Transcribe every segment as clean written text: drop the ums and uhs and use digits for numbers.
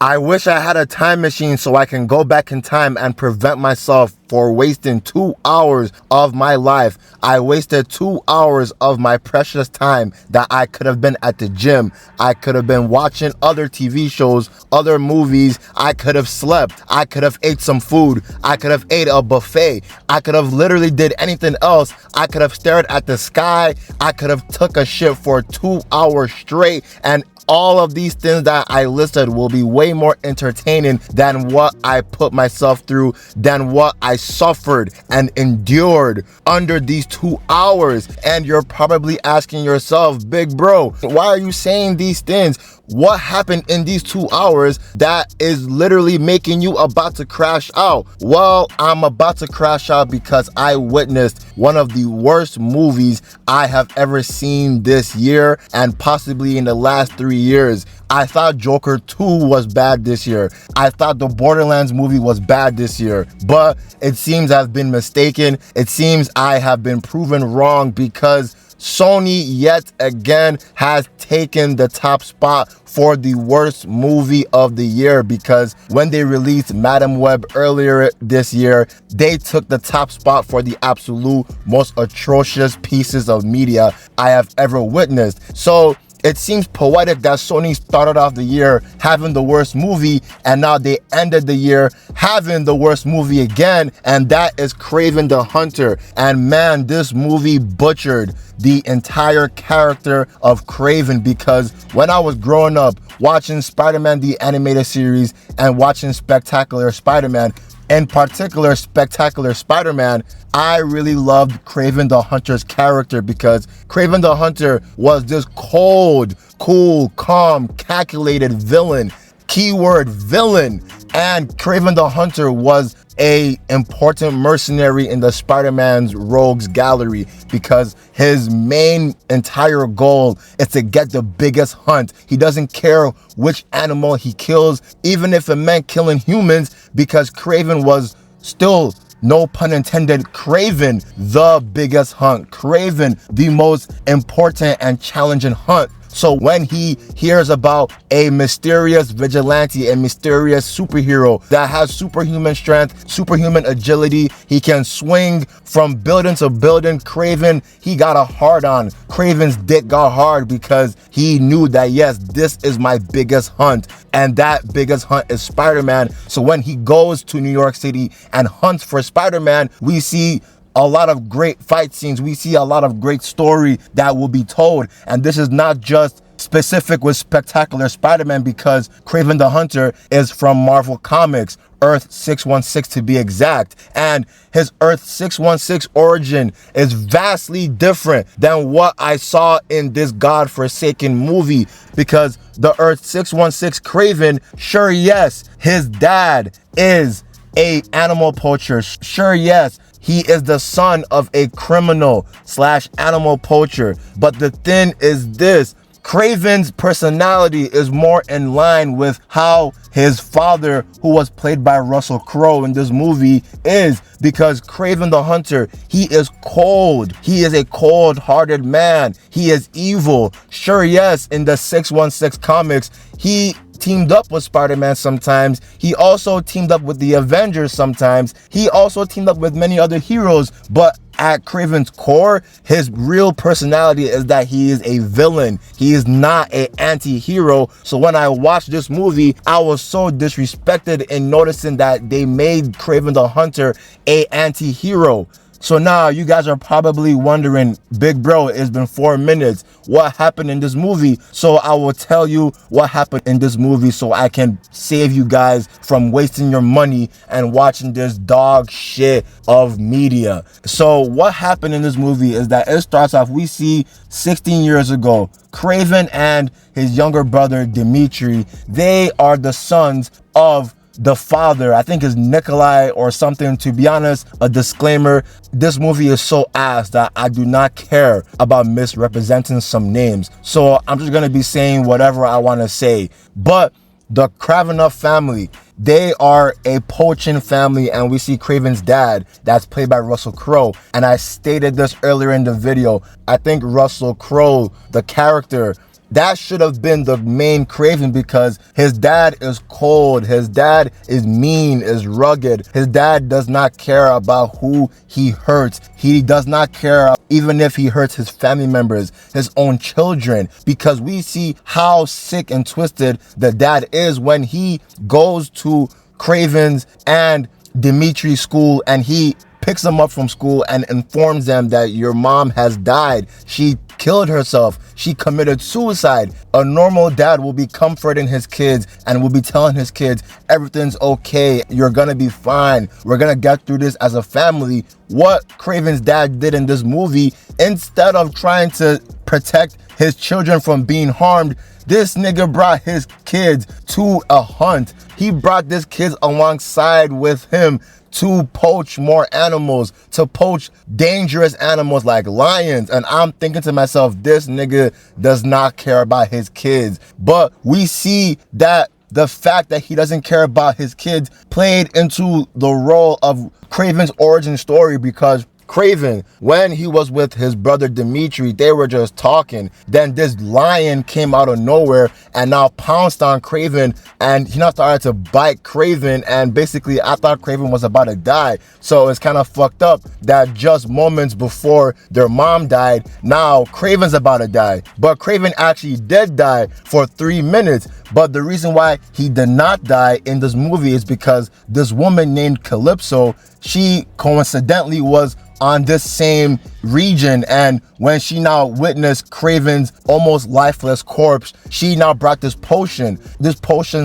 I wish I had a time machine so I can go back in time and prevent myself for wasting 2 hours of my life. I wasted 2 hours of my precious time that I could have been at the gym. I could have been watching other TV shows, other movies. I could have slept. I could have ate some food. I could have ate a buffet. I could have literally did anything else. I could have stared at the sky. I could have took a shit for 2 hours straight, and all of these things that I listed will be way more entertaining than what I put myself through, than what I suffered and endured under these 2 hours. And you're probably asking yourself, big bro, why are you saying these things? What happened in these 2 hours that is literally making you about to crash out? Well, I'm about to crash out because I witnessed one of the worst movies I have ever seen this year and possibly in the last 3 years. I thought Joker 2 was bad this year. I thought the Borderlands movie was bad this year, but it seems I've been mistaken. It seems I have been proven wrong because Sony yet again has taken the top spot for the worst movie of the year, because when they released Madam Web earlier this year, they took the top spot for the absolute most atrocious pieces of media I have ever witnessed. So it seems poetic that Sony started off the year having the worst movie, and now they ended the year having the worst movie again, and that is Kraven the Hunter. And man, this movie butchered the entire character of Kraven, because when I was growing up watching Spider-Man the animated series and watching Spectacular Spider-Man, in particular Spectacular Spider-Man, I really loved Kraven the Hunter's character, because Kraven the Hunter was this cold, cool, calm, calculated villain. Keyword villain. And Kraven the Hunter was a important mercenary in the Spider-Man's rogues gallery, because his main entire goal is to get the biggest hunt. He doesn't care which animal he kills, even if it meant killing humans, because Kraven was still, no pun intended, Kraven the biggest hunt. Kraven the most important and challenging hunt. So when he hears about a mysterious vigilante, a mysterious superhero that has superhuman strength, superhuman agility, he can swing from building to building, Kraven, he got a hard on. Kraven's dick got hard because he knew that, yes, this is my biggest hunt, and that biggest hunt is Spider-Man. So when he goes to New York City and hunts for Spider-Man, we see a lot of great fight scenes. We see a lot of great story that will be told. And this is not just specific with Spectacular Spider-Man, because Kraven the Hunter is from Marvel Comics, Earth 616 to be exact. And his Earth 616 origin is vastly different than what I saw in this godforsaken movie, because the Earth 616 Kraven, sure, yes, his dad is a animal poacher. Sure, yes, he is the son of a criminal slash animal poacher. But the thing is this, Kraven's personality is more in line with how his father, who was played by Russell Crowe in this movie, is, because Kraven the Hunter, he is cold. He is a cold-hearted man. He is evil. Sure, yes, in the 616 comics, he teamed up with Spider-Man sometimes. He also teamed up with the Avengers sometimes. He also teamed up with many other heroes, but at Kraven's core, his real personality is that he is a villain. He is not an anti-hero. So when I watched this movie, I was so disrespected in noticing that they made Kraven the Hunter a anti-hero. So now you guys are probably wondering, big bro, it's been 4 minutes. What happened in this movie? So I will tell you what happened in this movie so I can save you guys from wasting your money and watching this dog shit of media. So what happened in this movie is that it starts off, we see 16 years ago, Kraven and his younger brother, Dimitri, they are the sons of the father, I think is Nikolai or something. To be honest, a disclaimer, this movie is so ass that I do not care about misrepresenting some names. So I'm just gonna be saying whatever I want to say. But the Kravenov family, they are a poaching family, and we see Kraven's dad, that's played by Russell Crowe. And I stated this earlier in the video, I think Russell Crowe, the character, that should have been the main Kraven, because his dad is cold, his dad is mean, is rugged. His dad does not care about who he hurts. He does not care even if he hurts his family members, his own children, because we see how sick and twisted the dad is when he goes to Kraven's and Dimitri's school, and he picks them up from school and informs them that your mom has died. She killed herself. She committed suicide. A normal dad will be comforting his kids and will be telling his kids, everything's okay. You're gonna be fine. We're gonna get through this as a family. What Kraven's dad did in this movie, instead of trying to protect his children from being harmed, this nigga brought his kids to a hunt. He brought this kids alongside with him to poach more animals, to poach dangerous animals like lions. And I'm thinking to myself, this nigga does not care about his kids. But we see that the fact that he doesn't care about his kids played into the role of Kraven's origin story, because Kraven, when he was with his brother Dimitri, they were just talking. Then this lion came out of nowhere and now pounced on Kraven, and he now started to bite Kraven, and basically I thought Kraven was about to die. So it's kind of fucked up that just moments before their mom died, now Kraven's about to die. But Kraven actually did die for 3 minutes. But the reason why he did not die in this movie is because this woman named Calypso, she coincidentally was on this same region, and when she now witnessed Kraven's almost lifeless corpse, she now brought this potion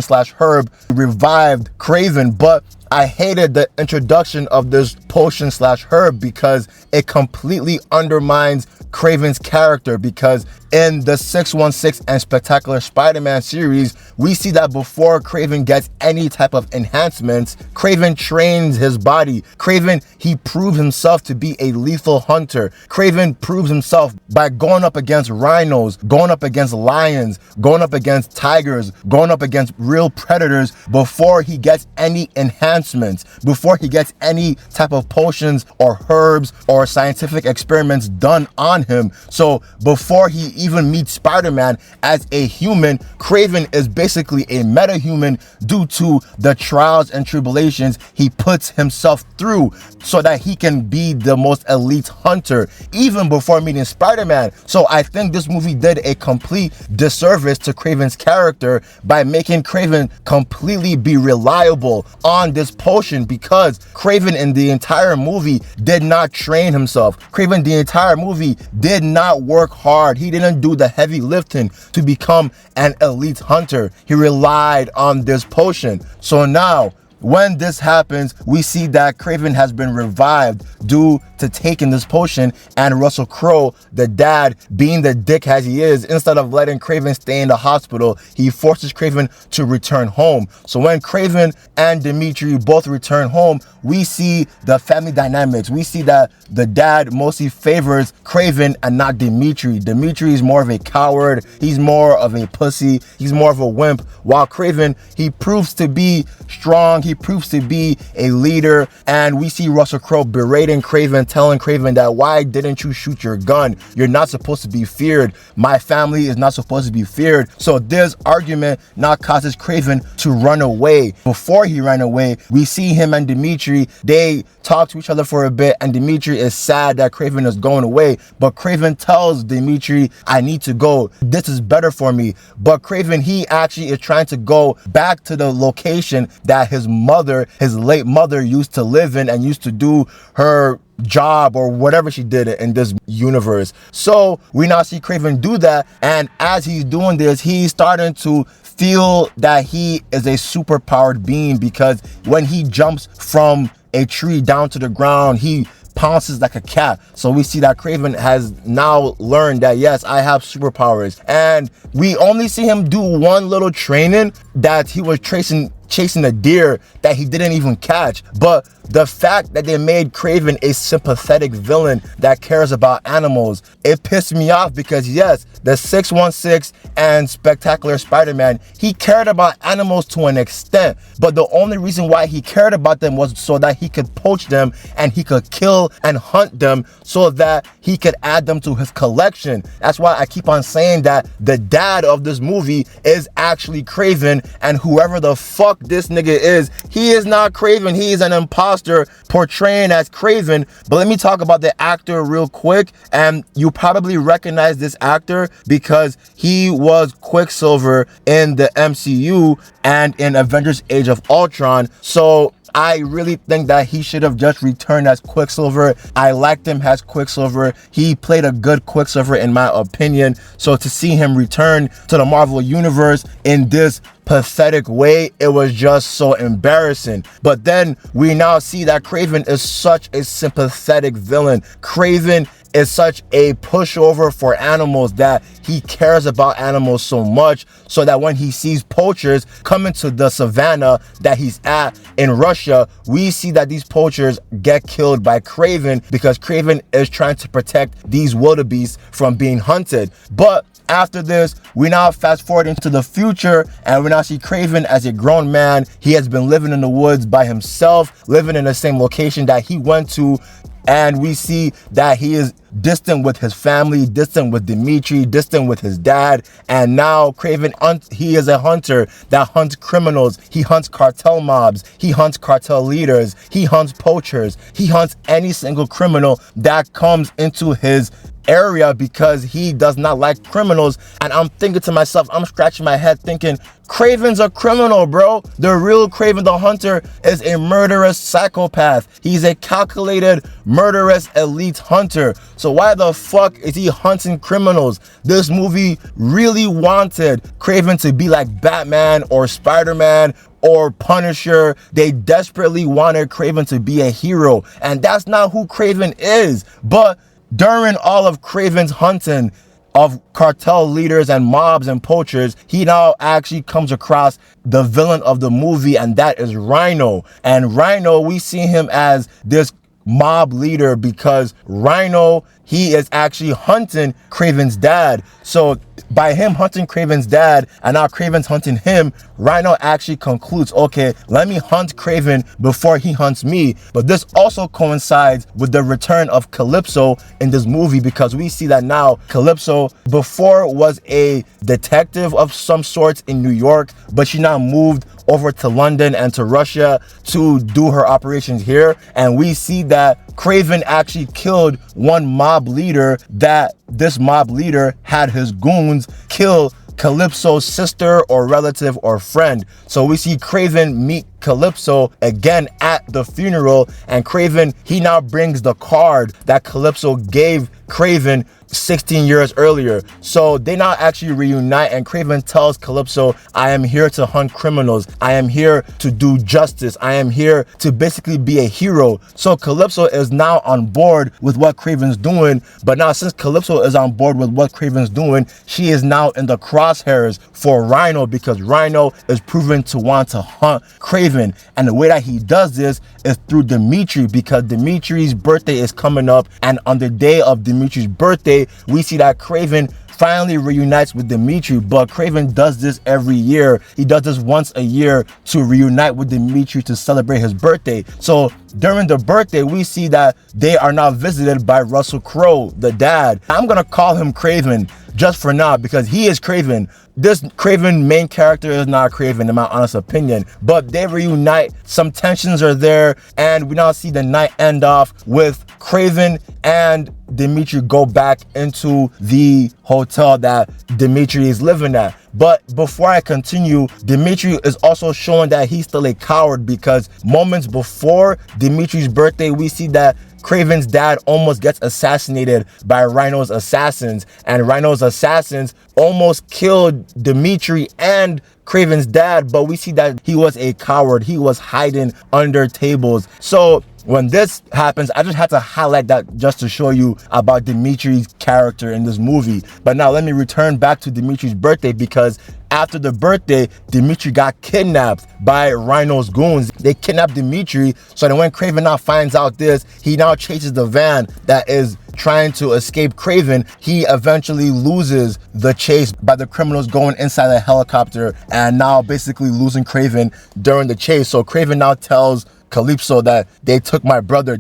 slash herb, revived Kraven. But I hated the introduction of this potion slash herb because it completely undermines Kraven's character, because in the 616 and Spectacular Spider-Man series, we see that before Kraven gets any type of enhancements, Kraven trains his body. Kraven, he proves himself to be a lethal hunter. Kraven proves himself by going up against rhinos, going up against lions, going up against tigers, going up against real predators before he gets any enhancements, before he gets any type of potions or herbs or scientific experiments done on him. So before he even meets Spider-Man as a human, Kraven is basically a meta-human due to the trials and tribulations he puts himself through so that he can be the most elite hunter even before meeting Spider-Man. So I think this movie did a complete disservice to Kraven's character by making Kraven completely be reliable on this potion, because Kraven in the entire movie did not train himself. Kraven the entire movie did not work hard. He didn't do the heavy lifting to become an elite hunter. He relied on this potion. So now, when this happens, we see that Kraven has been revived due to taking this potion, and Russell Crowe, the dad, being the dick as he is, instead of letting Kraven stay in the hospital, he forces Kraven to return home. So when Kraven and Dimitri both return home, we see the family dynamics. We see that the dad mostly favors Kraven and not Dimitri. Dimitri is more of a coward. He's more of a pussy. He's more of a wimp. While Kraven, he proves to be strong. He proves to be a leader. And we see Russell Crowe berating Kraven, telling Kraven that, why didn't you shoot your gun? You're not supposed to be feared. My family is not supposed to be feared. So this argument now causes Kraven to run away. Before he ran away, we see him and Dimitri, they talk to each other for a bit, and Dimitri is sad that Kraven is going away. But Kraven tells Dimitri, I need to go. This is better for me. But Kraven, he actually is trying to go back to the location that his mother, his late mother, used to live in and used to do her job or whatever she did in this universe. So we now see Kraven do that, and as he's doing this, he's starting to feel that he is a super powered being, because when he jumps from a tree down to the ground, he pounces like a cat. So we see that Kraven has now learned that, yes, I have superpowers. And we only see him do one little training, that he was chasing chasing a deer that he didn't even catch. But the fact that they made Kraven a sympathetic villain that cares about animals, it pissed me off, because yes, the 616 and Spectacular Spider-Man, he cared about animals to an extent, but the only reason why he cared about them was so that he could poach them and he could kill and hunt them so that he could add them to his collection. That's why I keep on saying that the dad of this movie is actually Kraven, and whoever the fuck this nigga is, he is not Kraven. He is an imposter portraying as Kraven. But let me talk about the actor real quick, and you probably recognize this actor because he was Quicksilver in the MCU and in Avengers Age of Ultron. So I really think that he should have just returned as Quicksilver. I liked him as Quicksilver. He played a good Quicksilver in my opinion. So to see him return to the Marvel Universe in this pathetic way, it was just so embarrassing. But then we now see that Kraven is such a sympathetic villain. Kraven is such a pushover for animals, that he cares about animals so much, so that when he sees poachers coming to the savannah that he's at in Russia, we see that these poachers get killed by Kraven, because Kraven is trying to protect these wildebeests from being hunted. But after this, we now fast forward into the future, and we now see Kraven as a grown man. He has been living in the woods by himself, living in the same location that he went to, and we see that he is distant with his family, distant with Dimitri, distant with his dad. And now Kraven, he is a hunter that hunts criminals. He hunts cartel mobs. He hunts cartel leaders. He hunts poachers. He hunts any single criminal that comes into his area, because he does not like criminals. And I'm thinking to myself, I'm scratching my head thinking, Kraven's a criminal, bro. The real Kraven the Hunter is a murderous psychopath. He's a calculated, murderous elite hunter. So why the fuck is he hunting criminals? This movie really wanted Kraven to be like Batman or Spider-Man or Punisher. They desperately wanted Kraven to be a hero, and that's not who Kraven is. But during all of Kraven's hunting of cartel leaders and mobs and poachers, he now actually comes across the villain of the movie, and that is Rhino. And Rhino, we see him as this mob leader, because Rhino, he is actually hunting Kraven's dad. So by him hunting Kraven's dad, and now Kraven's hunting him, Rhino actually concludes, okay, let me hunt Kraven before he hunts me. But this also coincides with the return of Calypso in this movie, because we see that now Calypso before was a detective of some sorts in New York, but she now moved over to London and to Russia to do her operations here. And we see that Kraven actually killed one mob leader, that this mob leader had his goons kill Calypso's sister or relative or friend. So we see Kraven meet Calypso again at the funeral, and Kraven, he now brings the card that Calypso gave Kraven 16 years earlier. So they now actually reunite, and Kraven tells Calypso, I am here to hunt criminals. I am here to do justice. I am here to basically be a hero. So Calypso is now on board with what Kraven's doing. But now since Calypso is on board with what Kraven's doing, she is now in the crosshairs for Rhino, because Rhino is proven to want to hunt Kraven. And the way that he does this is through Dimitri, because Dimitri's birthday is coming up, and on the day of Dimitri's birthday, we see that Kraven finally reunites with Dimitri. But Kraven does this every year. He does this once a year to reunite with Dimitri to celebrate his birthday. So during the birthday, we see that they are now visited by Russell Crowe, the dad. I'm gonna call him Kraven just for now, because he is Kraven. This Kraven main character is not Kraven, in my honest opinion. But they reunite, some tensions are there, and we now see the night end off with Kraven and Dimitri go back into the hotel that Dimitri is living at. But before I continue, Dimitri is also showing that he's still a coward, because moments before Dimitri's birthday, we see that Kraven's dad almost gets assassinated by Rhino's assassins, and Rhino's assassins almost killed Dimitri and Kraven's dad, but we see that he was a coward. He was hiding under tables. So when this happens, I just had to highlight that just to show you about Dimitri's character in this movie. But now let me return back to Dimitri's birthday, because after the birthday, Dimitri got kidnapped by Rhino's goons. They kidnapped Dimitri, so then when Kraven now finds out this, he now chases the van that is trying to escape Kraven. He eventually loses the chase by the criminals going inside the helicopter and now basically losing Kraven during the chase. So Kraven now tells Calypso that they took my brother,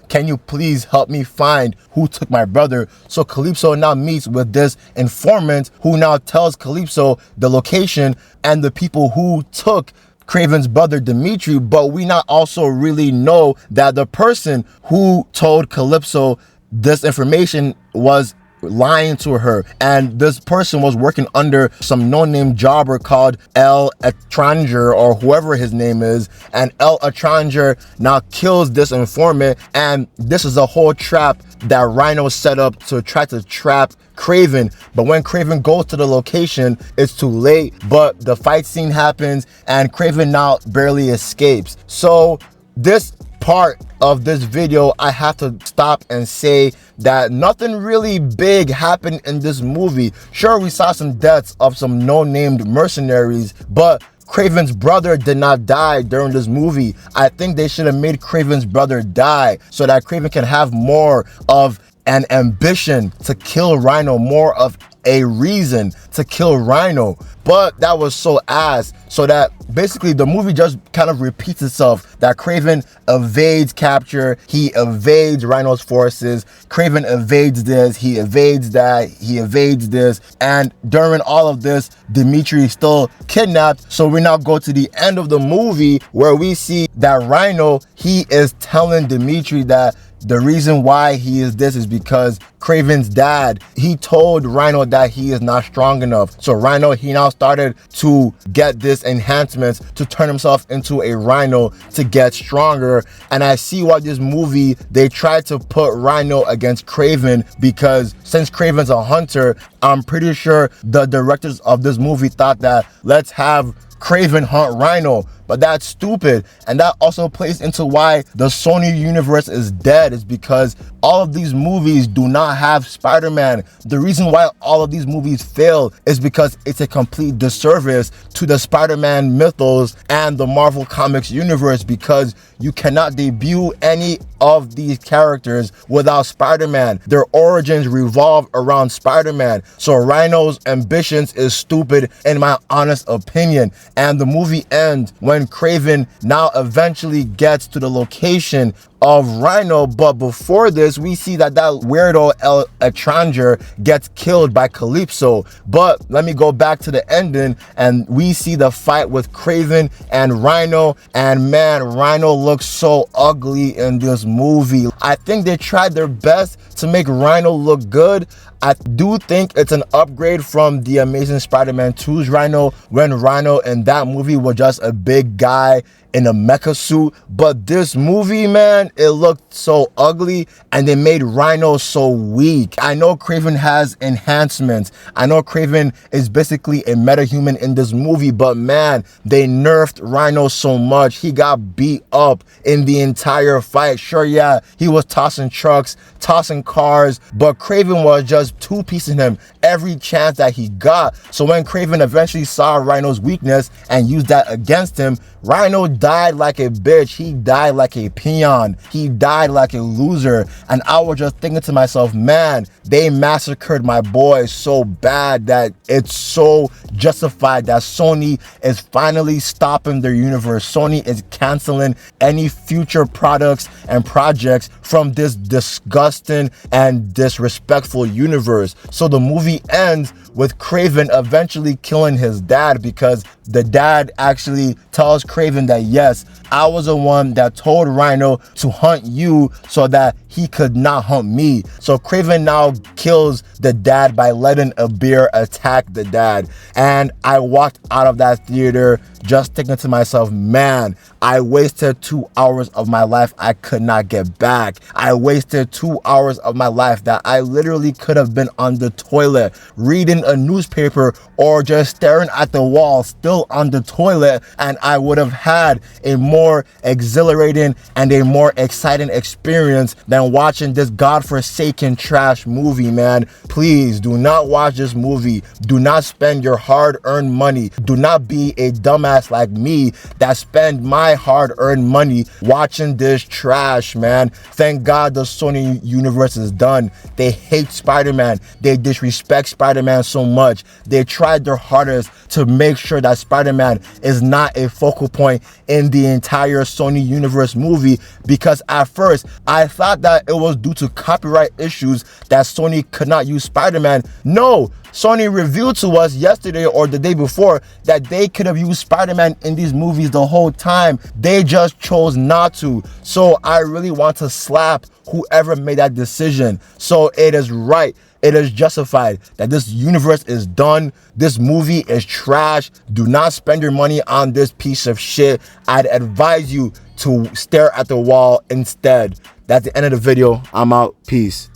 can you please help me find who took my brother? So Calypso now meets with this informant who now tells Calypso the location and the people who took Kraven's brother Dimitri, but we not also really know that the person who told Calypso this information was lying to her, and this person was working under some no-name jobber called El Etranger, or whoever his name is, and El Etranger now kills this informant, and this is a whole trap that Rhino set up to try to trap Kraven. But when Kraven goes to the location, it's too late, but the fight scene happens and Kraven now barely escapes. So this part of this video, I have to stop and say that nothing really big happened in this movie. Sure, we saw some deaths of some no-named mercenaries, but Kraven's brother did not die during this movie. I think they should have made Kraven's brother die so that Kraven can have more of an ambition to kill Rhino, more of a reason to kill Rhino. But that was so ass, so that basically the movie just kind of repeats itself, that Kraven evades capture, he evades Rhino's forces, Kraven evades this, he evades that, he evades this, and during all of this, Dimitri is still kidnapped. So we now go to the end of the movie where we see that Rhino, he is telling Dimitri that the reason why he is this is because Kraven's dad, he told Rhino that he is not strong enough. So Rhino, he now started to get this enhancements to turn himself into a Rhino to get stronger. And I see why this movie, they tried to put Rhino against Kraven, because since Kraven's a hunter, I'm pretty sure the directors of this movie thought that let's have Kraven hunt Rhino, but that's stupid. And that also plays into why the Sony universe is dead, is because all of these movies do not have Spider-Man. The reason why all of these movies fail is because it's a complete disservice to the Spider-Man mythos and the Marvel Comics universe, because you cannot debut any of these characters without Spider-Man. Their origins revolve around Spider-Man. So Rhino's ambitions is stupid in my honest opinion. And the movie ends when Kraven now eventually gets to the location of Rhino, but before this, we see that weirdo El Etranger gets killed by Calypso. But let me go back to the ending, and we see the fight with Kraven and Rhino, and man, Rhino looks so ugly in this movie. I think they tried their best to make Rhino look good. I do think it's an upgrade from the Amazing Spider-Man 2's Rhino, when Rhino in that movie was just a big guy in a mecha suit. But this movie, man, it looked so ugly, and they made Rhino so weak. I know Kraven has enhancements. I know Kraven is basically a metahuman in this movie, but man, they nerfed Rhino so much. He got beat up in the entire fight. Sure, yeah, he was tossing trucks, tossing cars, but Kraven was just two-piecing him every chance that he got. So when Kraven eventually saw Rhino's weakness and used that against him, Rhino died like a bitch. He died like a peon. He died like a loser. And I was just thinking to myself, man, they massacred my boy so bad that it's so justified that Sony is finally stopping their universe. Sony is canceling any future products and projects from this disgusting and disrespectful universe. So the movie ends with Kraven eventually killing his dad, because the dad actually tells Kraven that, yes, I was the one that told Rhino to hunt you so that he could not hunt me. So Kraven now kills the dad by letting a bear attack the dad. And I walked out of that theater just thinking to myself, man, I wasted 2 hours of my life I could not get back. I wasted 2 hours of my life that I literally could have been on the toilet reading reading a newspaper or just staring at the wall still on the toilet, and I would have had a more exhilarating and a more exciting experience than watching this godforsaken trash movie, man. Please do not watch this movie. Do not spend your hard-earned money. Do not be a dumbass like me that spend my hard-earned money watching this trash, man. Thank God the Sony universe is done. They hate Spider-Man. They disrespect Spider-Man so much. They tried their hardest to make sure that Spider-Man is not a focal point in the entire Sony universe movie, because at first I thought that it was due to copyright issues that Sony could not use Spider-Man. No, Sony revealed to us yesterday or the day before that they could have used Spider-Man in these movies the whole time. They just chose not to. So I really want to slap whoever made that decision. So it is right, it is justified that this universe is done. This movie is trash. Do not spend your money on this piece of shit. I'd advise you to stare at the wall instead. That's the end of the video. I'm out. Peace.